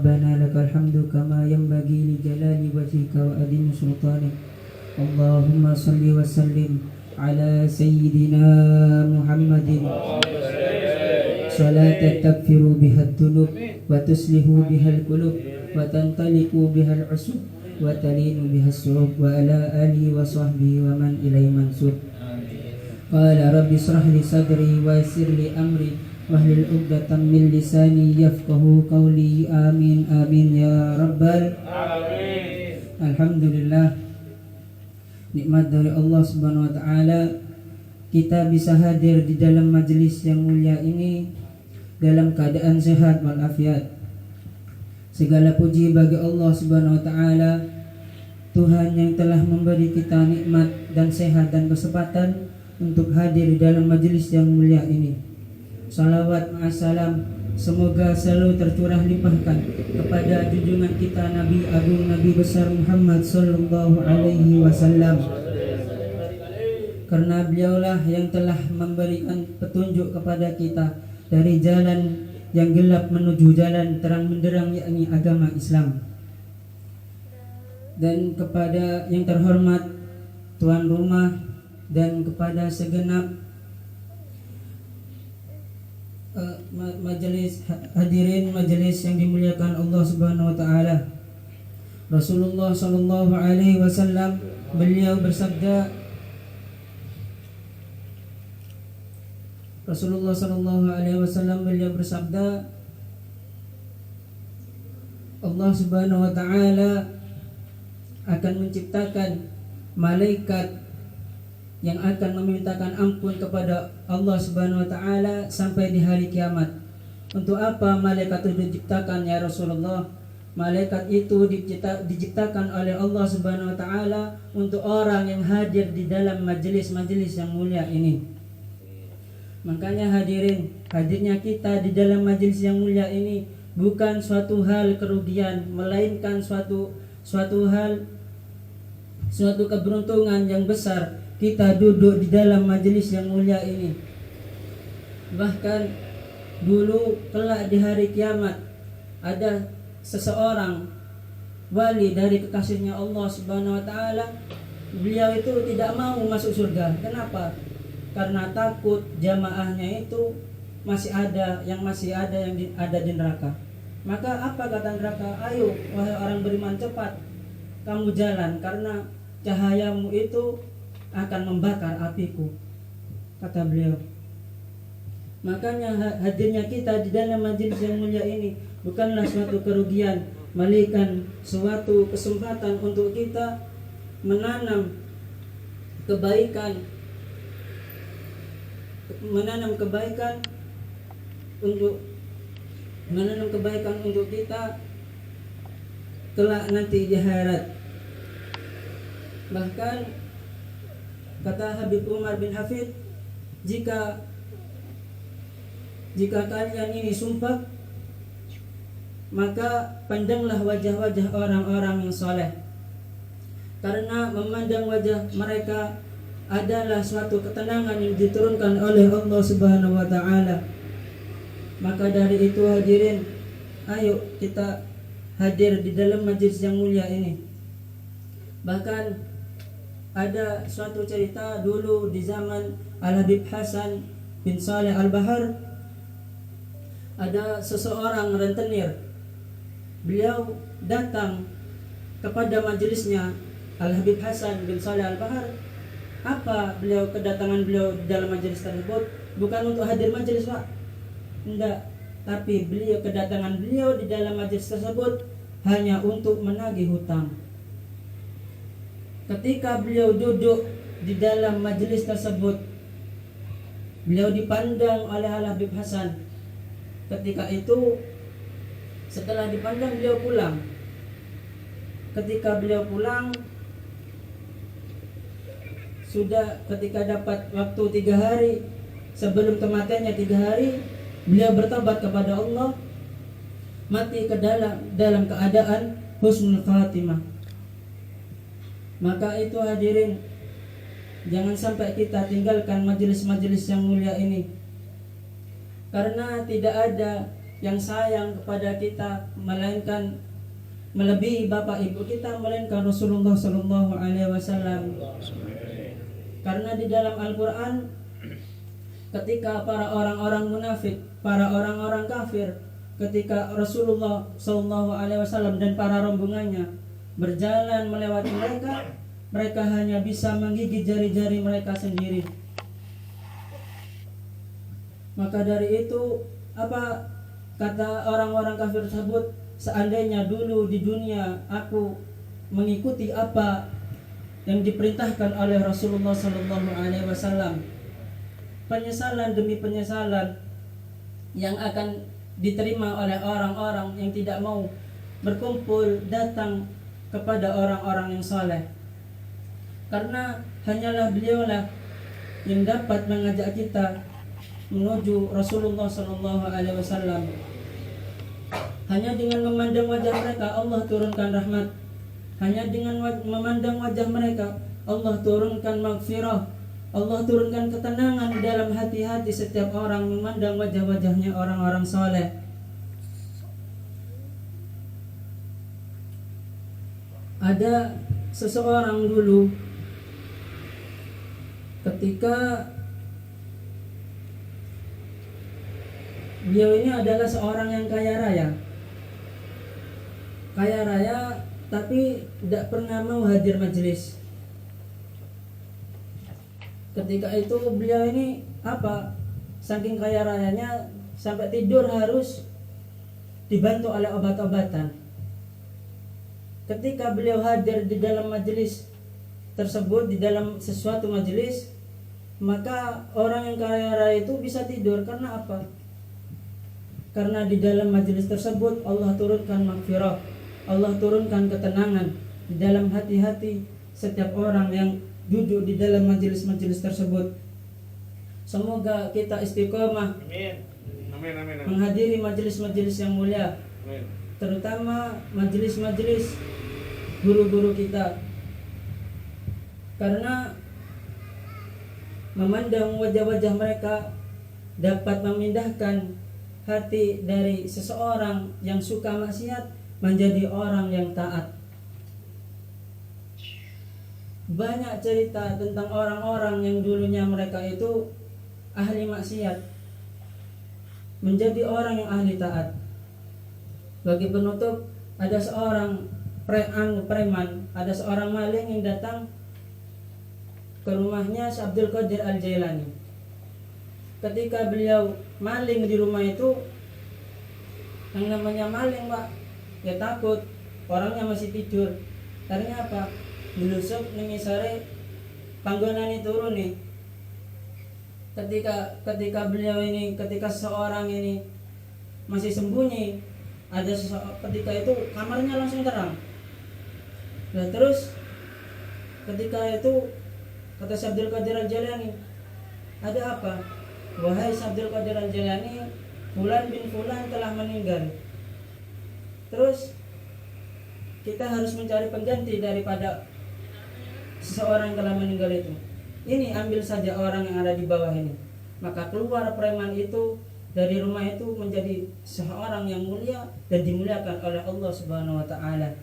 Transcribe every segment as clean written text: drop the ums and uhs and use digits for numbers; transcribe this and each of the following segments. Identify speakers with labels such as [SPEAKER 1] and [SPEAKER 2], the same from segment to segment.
[SPEAKER 1] ربنا لك الحمد كما ينبغي لجلال وجهك وعظيم سلطانك. اللهم صل وسلم على سيدنا محمد صلاة تغفر بها الذنوب وتصلح بها القلوب وتنطلق بها العصب وتلين بها الصعوب وعلى آله وصحبه ومن إليه منسوب. قال رب اشرح لي صدري ويسر لي أمري واحلل عقدة من لساني يفقهوا قولي. آمين آمين ya rabbal alamin. Alhamdulillah, nikmat dari Allah Subhanahu wa taala kita bisa hadir di dalam majelis yang mulia ini dalam keadaan sehat walafiat. Segala puji bagi Allah Subhanahu wa taala, Tuhan yang telah memberi kita nikmat dan sehat dan kesempatan untuk hadir di dalam majelis yang mulia ini. Salawat ma'assalam semoga selalu tercurah limpahkan kepada junjungan kita Nabi Agung Nabi besar Muhammad sallallahu alaihi wasallam, karena beliaulah yang telah memberikan petunjuk kepada kita dari jalan yang gelap menuju jalan terang benderang, yakni agama Islam. Dan kepada yang terhormat tuan rumah dan kepada segenap majelis hadirin majelis yang dimuliakan Allah Subhanahu wa taala. Rasulullah sallallahu alaihi wasallam beliau bersabda, Allah Subhanahu wa taala akan menciptakan malaikat yang akan memintakan ampun kepada Allah Subhanahu wa taala sampai di hari kiamat. Untuk apa malaikat itu diciptakan ya Rasulullah? Malaikat itu diciptakan oleh Allah Subhanahu wa taala untuk orang yang hadir di dalam majelis-majelis yang mulia ini. Makanya hadirnya kita di dalam majelis yang mulia ini bukan suatu hal kerugian, melainkan suatu keberuntungan yang besar kita duduk di dalam majelis yang mulia ini. Bahkan dulu kelak di hari kiamat ada seseorang wali dari kekasihnya Allah Subhanahu wa taala, beliau itu tidak mau masuk surga. Kenapa? Karena takut jamaahnya itu masih ada yang ada di neraka. Maka apa kata neraka? Ayo wahai orang beriman, cepat kamu jalan karena cahayamu itu akan membakar apiku, kata beliau. Makanya hadirnya kita di dalam majelis yang mulia ini bukanlah suatu kerugian, melainkan suatu kesempatan untuk kita menanam kebaikan untuk kita kelak nanti di akhirat. Bahkan kata Habib Umar bin Hafid, jika kalian ini sumpah, maka pandanglah wajah-wajah orang-orang yang soleh, karena memandang wajah mereka adalah suatu ketenangan yang diturunkan oleh Allah Subhanahu wa taala. Maka dari itu hadirin, ayo kita hadir di dalam majelis yang mulia ini. Bahkan ada suatu cerita dulu di zaman Al-Habib Hasan bin Saleh Al-Bahar, ada seseorang rentenir. Beliau datang kepada majelisnya Al-Habib Hasan bin Saleh Al-Bahar. Apa kedatangan beliau di dalam majelis tersebut? Bukan untuk hadir majelis, Pak. Tidak. Tapi kedatangan beliau di dalam majelis tersebut hanya untuk menagih hutang. Ketika beliau duduk di dalam majelis tersebut, beliau dipandang oleh Al-Habib Hasan. Ketika itu, setelah dipandang, beliau pulang. Ketika beliau pulang, ketika dapat waktu 3 hari sebelum kematiannya, 3 hari, beliau bertobat kepada Allah, mati ke dalam keadaan husnul khatimah. Maka itu hadirin, jangan sampai kita tinggalkan majelis-majelis yang mulia ini, karena tidak ada yang sayang kepada kita, melainkan melebihi bapak ibu kita, melainkan Rasulullah Sallallahu Alaihi Wasallam. Karena di dalam Al-Quran, ketika para orang-orang munafik, para orang-orang kafir, ketika Rasulullah Sallallahu Alaihi Wasallam dan para rombongannya berjalan melewati mereka, mereka hanya bisa menggigit jari-jari mereka sendiri. Maka dari itu, apa kata orang-orang kafir tersebut? Seandainya dulu di dunia aku mengikuti apa yang diperintahkan oleh Rasulullah Sallallahu Alaihi Wasallam, penyesalan demi penyesalan yang akan diterima oleh orang-orang yang tidak mau berkumpul datang kepada orang-orang yang saleh. Karena hanyalah beliaulah yang dapat mengajak kita menuju Rasulullah Sallallahu Alaihi Wasallam. Hanya dengan memandang wajah mereka Allah turunkan rahmat. Hanya dengan memandang wajah mereka Allah turunkan maghfirah. Allah turunkan ketenangan di dalam hati-hati setiap orang memandang wajah-wajahnya orang-orang saleh. Ada seseorang dulu ketika beliau ini adalah seorang yang kaya raya. Kaya raya tapi tidak pernah mau hadir majelis. Ketika itu beliau ini saking kaya rayanya sampai tidur harus dibantu oleh obat-obatan. Ketika beliau hadir di dalam majelis tersebut, di dalam sesuatu majelis, maka orang yang kaya raya itu bisa tidur. Karena apa? Karena di dalam majelis tersebut Allah turunkan maghfirah, Allah turunkan ketenangan di dalam hati-hati setiap orang yang duduk di dalam majelis-majelis tersebut. Semoga kita istiqomah menghadiri majelis-majelis yang mulia, terutama majelis-majelis guru-guru kita. Karena memandang wajah-wajah mereka dapat memindahkan hati dari seseorang yang suka maksiat menjadi orang yang taat. Banyak cerita tentang orang-orang yang dulunya mereka itu ahli maksiat menjadi orang yang ahli taat. Bagi penutup, ada seorang preman, ada seorang maling yang datang ke rumahnya Syekh Abdul Qadir Al-Jailani. Ketika beliau maling di rumah itu, yang namanya maling Pak, ya takut, orangnya masih tidur. Caranya apa? Dilusuk ning sore panggonane turun nih. Ketika beliau ini, ketika seorang ini masih sembunyi, ketika itu kamarnya langsung terang. Nah terus ketika itu kata Syekh Abdul Qadir Al-Jailani, ada apa? Wahai Syekh Abdul Qadir Al-Jailani, Fulan bin Fulan telah meninggal. Terus kita harus mencari pengganti daripada seseorang yang telah meninggal itu. Ini ambil saja orang yang ada di bawah ini. Maka keluar preman itu dari rumah itu menjadi seorang yang mulia dan dimuliakan oleh Allah Subhanahu wa taala.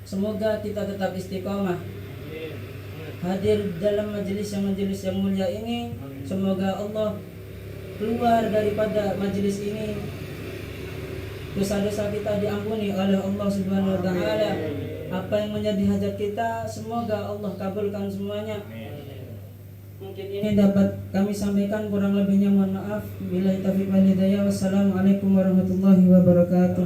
[SPEAKER 1] Semoga kita tetap istiqomah hadir dalam majelis yang mulia ini. Semoga Allah keluar daripada majelis ini dosa-dosa kita diampuni oleh Allah Subhanahu wa taala. Apa yang menjadi hajat kita semoga Allah kabulkan semuanya. Mungkin ini dapat kami sampaikan, kurang lebihnya mohon maaf. Billahi taufiq wal hidayah. Wassalamualaikum warahmatullahi wabarakatuh.